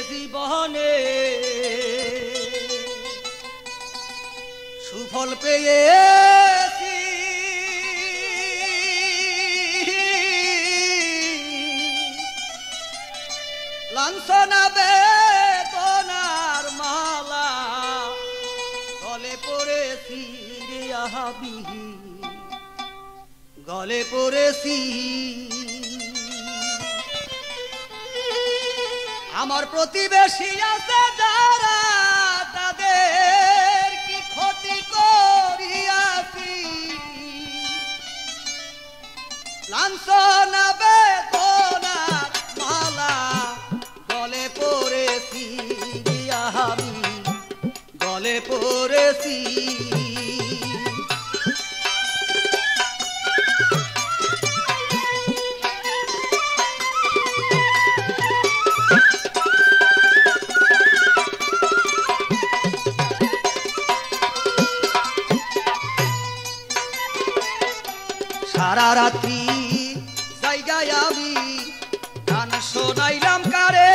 জীবনে সুফল পেয়েছি লাঞ্ছনা বেদনার মালা গলে পড়েছি রে আহাবি গলে পড়েছি আমার প্রতিবেশী আছে যারা তাদের কি ক্ষতি করিয়াছি লাঞ্ছনা বেদনার মালা গলে পড়েছি আমি গলে পড়েছি সারা রাত্রি জায়গায় আমি গান শোনাইলাম কারে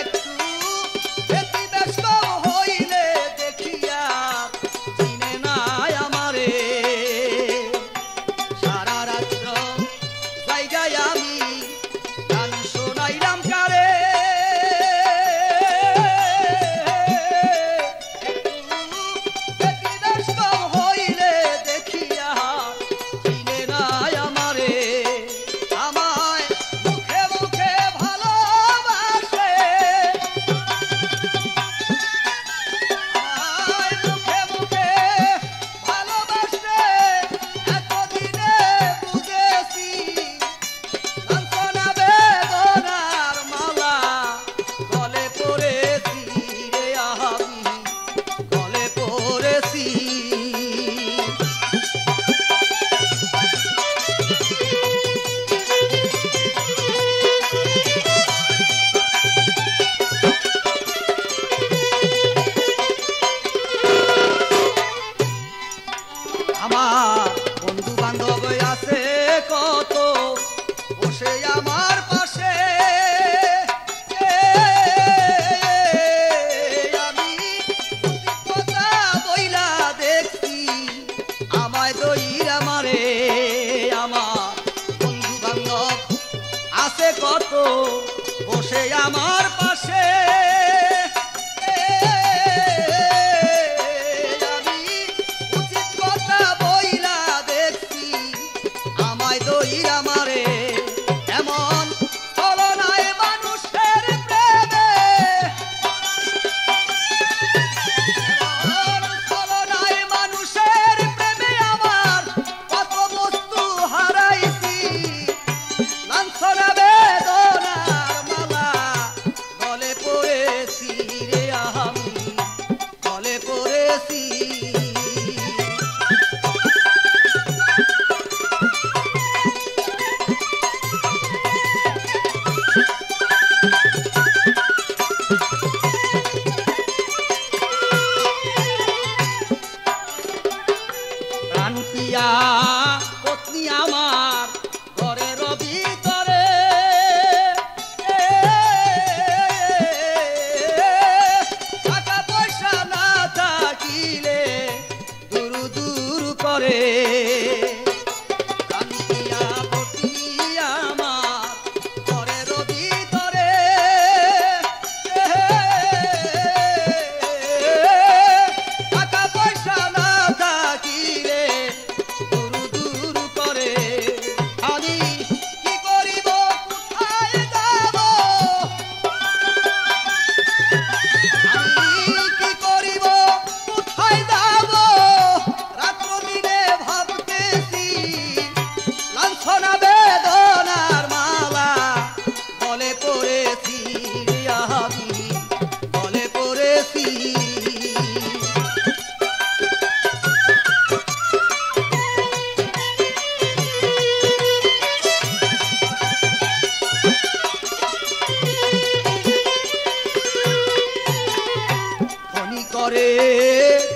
একটু ব্যতিব্যস্ত হইলে দেখিয়া চিনে নাই আমারে সারা রাত্র জায়গায় আমি গান শোনাইলাম কারে আমার বন্ধু বান্ধব আছে কত বসে আমার পাশে আমি কথা বইলা দেখছি আমায় দইরা মারে আমার বন্ধু বান্ধব আছে কত বসে আমার পাশে পত্নী আমার ঘরের ভিতরে টাকা পয়সা না থাকিলে দূর দূর করে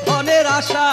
ধনের আশা